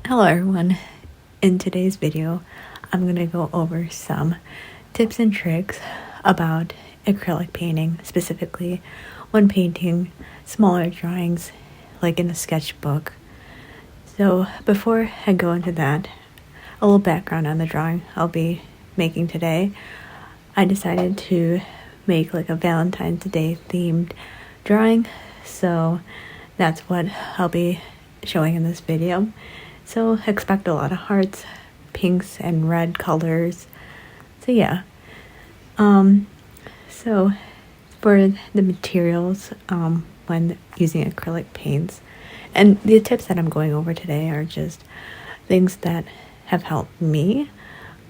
Hello everyone, in today's video I'm going to go over some tips and tricks about acrylic painting, specifically when painting smaller drawings like in a sketchbook. So before I go into that, a little background on the drawing I'll be making today. I decided to make like a Valentine's Day themed drawing, so that's what I'll be showing in this video. So expect a lot of hearts, pinks, and red colors. So yeah. So for the materials, when using acrylic paints, and the tips that I'm going over today are just things that have helped me.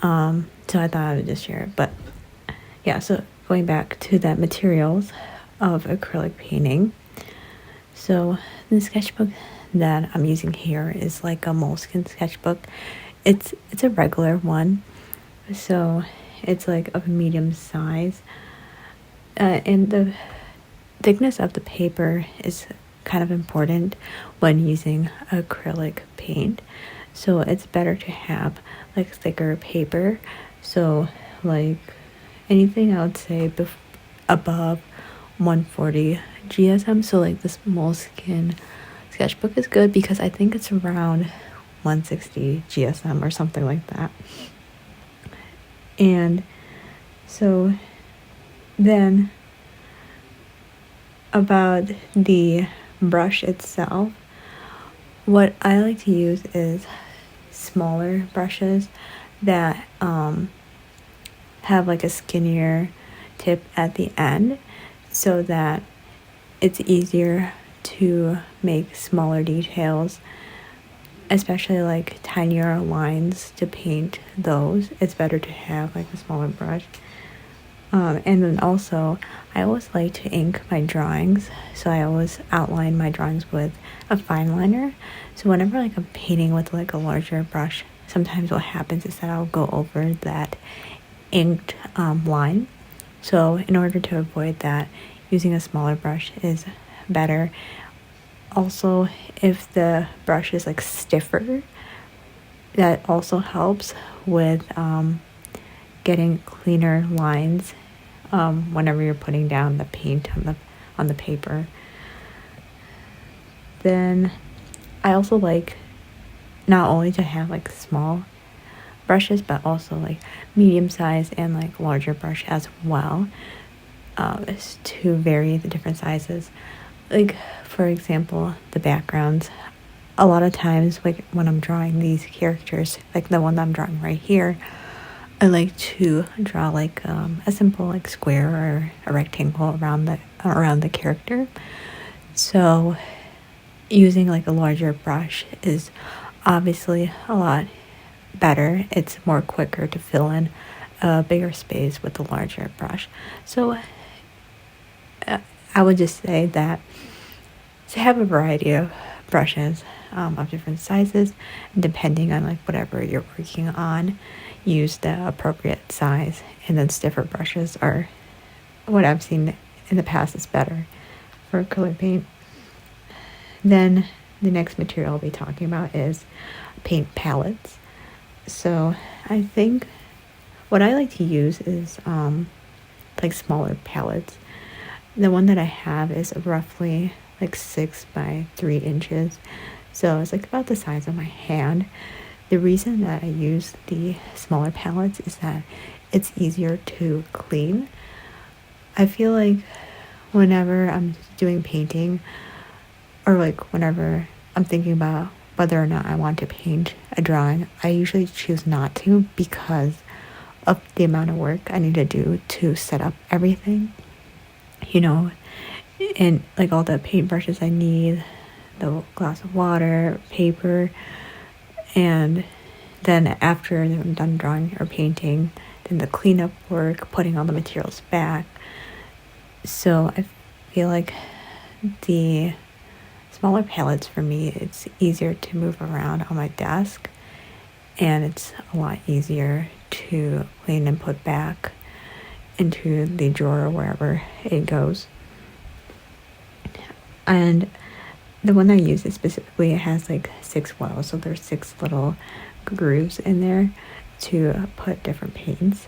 So I thought I would just share it. But yeah, so going back to the materials of acrylic painting. So the sketchbook that I'm using here is like a moleskin sketchbook. It's a regular one, so it's like of a medium size, and the thickness of the paper is kind of important when using acrylic paint. So it's better to have like thicker paper. So like anything I would say above 140 GSM. So like this moleskin sketchbook is good because I think it's around 160 GSM or something like that. And so then about the brush itself, what I like to use is smaller brushes that have like a skinnier tip at the end, so that it's easier to make smaller details, especially like tinier lines to paint those. It's better to have like a smaller brush. And then also I always like to ink my drawings, so I always outline my drawings with a fine liner. So whenever like I'm painting with like a larger brush, sometimes what happens is that I'll go over that inked line. So in order to avoid that, using a smaller brush is better. Also, if the brush is like stiffer, that also helps with getting cleaner lines whenever you're putting down the paint on the paper. Then I also like not only to have like small brushes, but also like medium size and like larger brush as well, to vary the different sizes. Like for example, the backgrounds, a lot of times like when I'm drawing these characters, like the one that I'm drawing right here, I like to draw like a simple like square or a rectangle around the character. So using like a larger brush is obviously a lot better. It's more quicker to fill in a bigger space with a larger brush. So I would just say that to have a variety of brushes of different sizes, and depending on like whatever you're working on, use the appropriate size. And then stiffer brushes are what I've seen in the past is better for acrylic paint. Then the next material I'll be talking about is paint palettes. So I think what I like to use is like smaller palettes. The one that I have is roughly like 6 by 3 inches, so it's like about the size of my hand. The reason that I use the smaller palettes is that it's easier to clean. I feel like whenever I'm doing painting, or like whenever I'm thinking about whether or not I want to paint a drawing, I usually choose not to because of the amount of work I need to do to set up everything, and like all the paint brushes I need, the glass of water, paper, and then after I'm done drawing or painting, then the cleanup work, putting all the materials back. So I feel like the smaller palettes for me, it's easier to move around on my desk, and it's a lot easier to clean and put back into the drawer or wherever it goes. And the one I use is specifically, it has like 6 wells, so there's 6 little grooves in there to put different paints.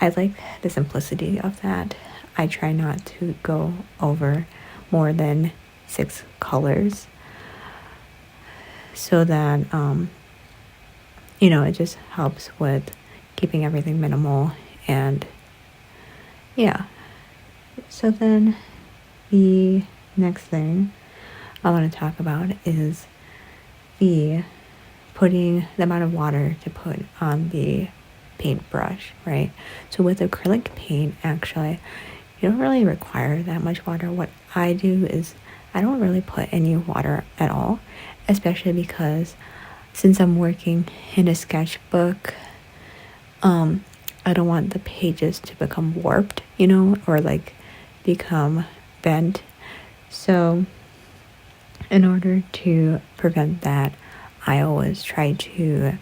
I like the simplicity of that. I try not to go over more than 6 colors, so that it just helps with keeping everything minimal. And yeah, so then the next thing I want to talk about is putting the amount of water to put on the paintbrush, right? So with acrylic paint, actually, you don't really require that much water. What I do is I don't really put any water at all, especially because since I'm working in a sketchbook, I don't want the pages to become warped, or like become bent. So in order to prevent that, I always try to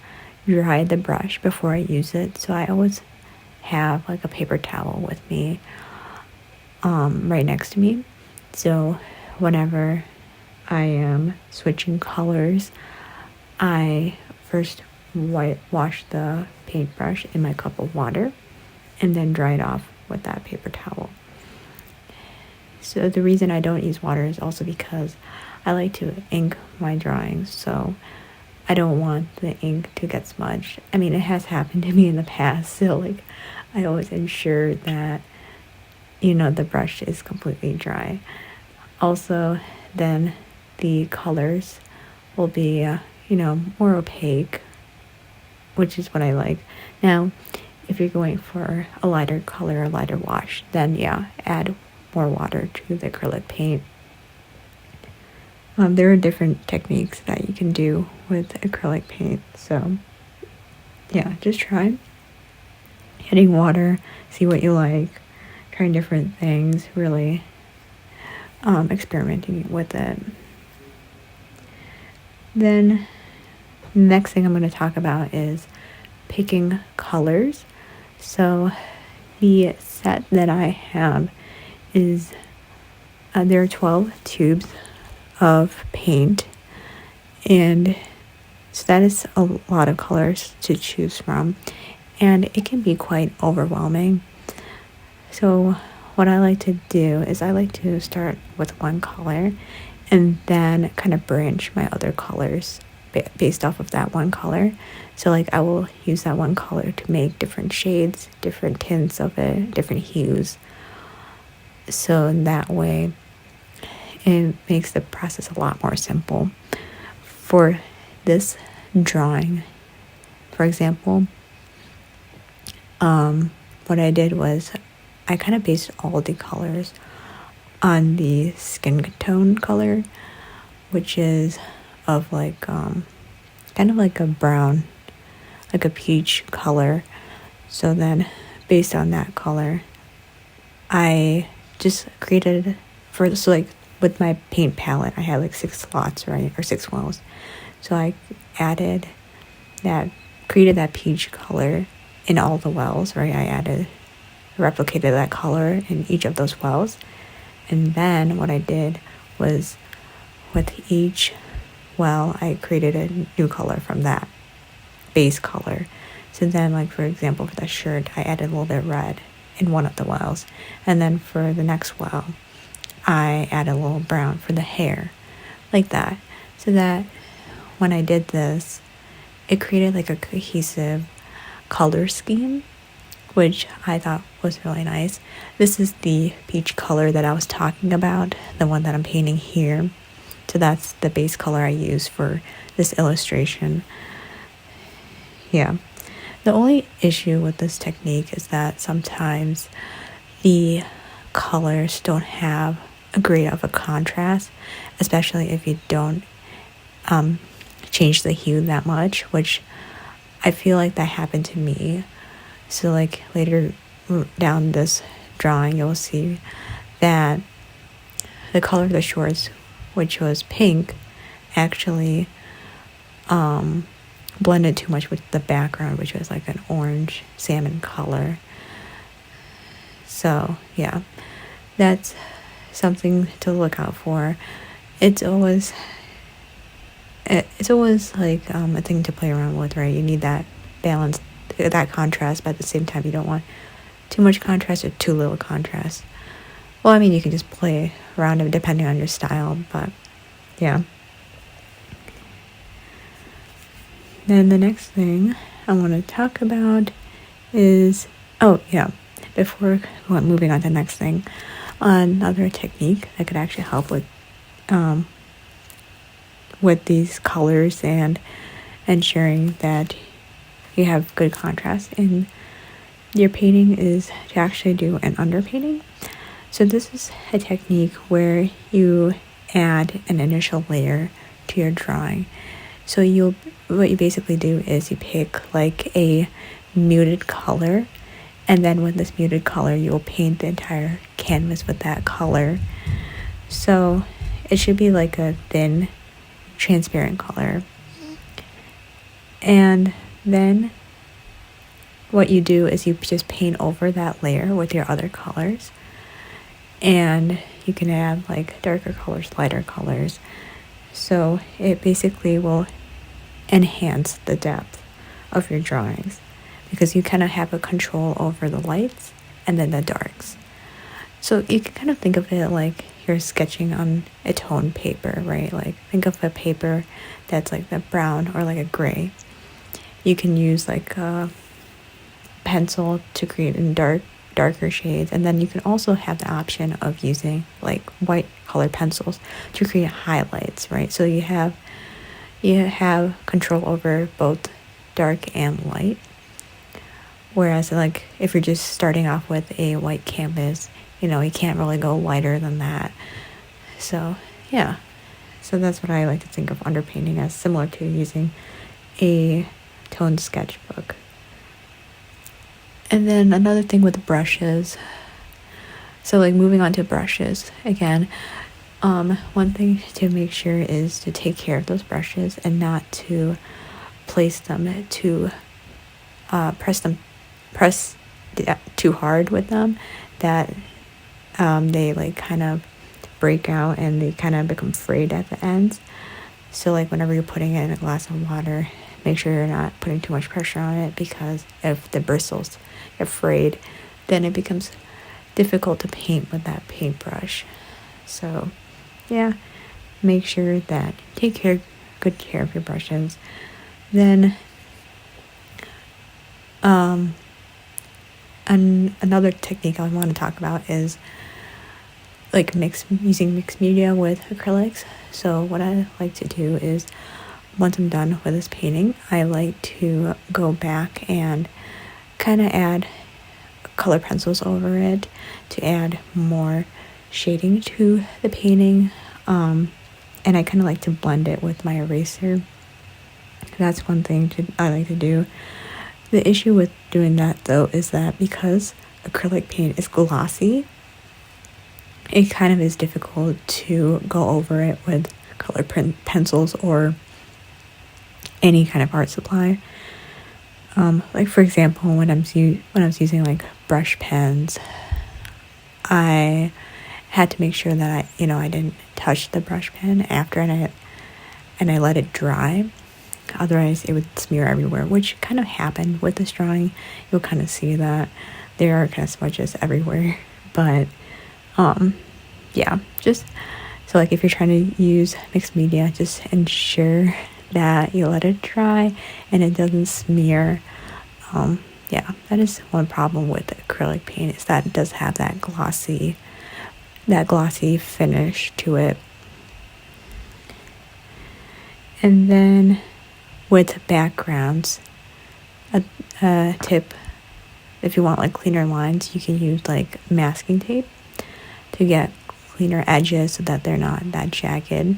dry the brush before I use it. So I always have like a paper towel with me, right next to me. So whenever I am switching colors, I first wash the paintbrush in my cup of water and then dry it off with that paper towel. So the reason I don't use water is also because I like to ink my drawings, so I don't want the ink to get smudged. I mean, it has happened to me in the past, so like I always ensure that the brush is completely dry. Also, then the colors will be more opaque, which is what I like. Now, if you're going for a lighter color, a lighter wash, then yeah, add more water to the acrylic paint. There are different techniques that you can do with acrylic paint, so yeah, just try adding water, see what you like, trying different things, really experimenting with it. Then the next thing I'm going to talk about is picking colors. So the set that I have is there are 12 tubes of paint, and so that is a lot of colors to choose from, and it can be quite overwhelming. So what I like to do is I like to start with one color and then kind of branch my other colors based off of that one color. So like I will use that one color to make different shades, different tints of it, different hues. So in that way, it makes the process a lot more simple. For this drawing, for example, what I did was I kind of based all the colors on the skin tone color, which is of like kind of like a brown, like a peach color. So then based on that color, I just created with my paint palette, I had like 6 slots, right, or 6 wells. So I created that peach color in all the wells, right? I replicated that color in each of those wells. And then what I did was with each well, I created a new color from that base color. So then, like, for example, for the shirt, I added a little bit of red in one of the wells. And then for the next well, I added a little brown for the hair, like that. So that when I did this, it created like a cohesive color scheme, which I thought was really nice. This is the peach color that I was talking about, the one that I'm painting here. So that's the base color I use for this illustration. Yeah. The only issue with this technique is that sometimes the colors don't have a great of a contrast, especially if you don't change the hue that much, which I feel like that happened to me. So like later down this drawing, you'll see that the color of the shorts, which was pink, actually blended too much with the background, which was like an orange salmon color. So yeah, that's something to look out for. it's always like a thing to play around with, right? You need that balance, that contrast, but at the same time you don't want too much contrast or too little contrast. Well, I mean, you can just play around it depending on your style, but yeah. Then the next thing I want to talk about is, oh yeah, before moving on to the next thing, another technique that could actually help with these colors and ensuring that you have good contrast in your painting is to actually do an underpainting. So this is a technique where you add an initial layer to your drawing. So what you basically do is you pick like a muted color, and then with this muted color you will paint the entire canvas with that color. So it should be like a thin transparent color. And then what you do is you just paint over that layer with your other colors, and you can add like darker colors, lighter colors, so it basically will enhance the depth of your drawings because you kind of have a control over the lights and then the darks. So you can kind of think of it like you're sketching on a toned paper, right? Like think of a paper that's like the brown or like a gray. You can use like a pencil to create in darker shades, and then you can also have the option of using like white colored pencils to create highlights, right? So you have control over both dark and light. Whereas like if you're just starting off with a white canvas, you can't really go lighter than that. So yeah, so that's what I like to think of underpainting as, similar to using a toned sketchbook. And then another thing with brushes, so like moving on to brushes again, one thing to make sure is to take care of those brushes and not to place them to press too hard with them, that they like kind of break out and they kind of become frayed at the ends. So like whenever you're putting it in a glass of water, make sure you're not putting too much pressure on it, because if the bristles get frayed, then it becomes difficult to paint with that paintbrush. So yeah, make sure that you take good care of your brushes. Then another technique I want to talk about is like using mixed media with acrylics. So what I like to do is, once I'm done with this painting, I like to go back and kind of add color pencils over it to add more shading to the painting, and I kind of like to blend it with my eraser. That's one thing I like to do. The issue with doing that though is that because acrylic paint is glossy, it kind of is difficult to go over it with color pencils or any kind of art supply. Like for example, when I was using like brush pens, I had to make sure that I didn't touch the brush pen after, and I let it dry. Otherwise, it would smear everywhere, which kind of happened with this drawing. You'll kind of see that there are kind of smudges everywhere. But yeah, just so like if you're trying to use mixed media, just ensure that you let it dry and it doesn't smear. Yeah, that is one problem with acrylic paint, is that it does have that glossy finish to it. And then with backgrounds, a tip, if you want like cleaner lines, you can use like masking tape to get cleaner edges so that they're not that jagged.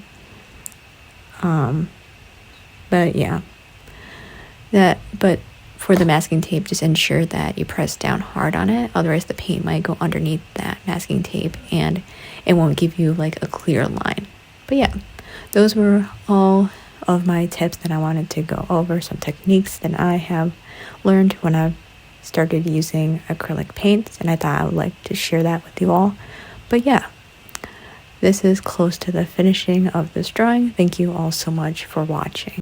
But yeah, but for the masking tape, just ensure that you press down hard on it, otherwise the paint might go underneath that masking tape and it won't give you like a clear line. But yeah, those were all of my tips that I wanted to go over, some techniques that I have learned when I've started using acrylic paints, and I thought I would like to share that with you all. But yeah, this is close to the finishing of this drawing. Thank you all so much for watching.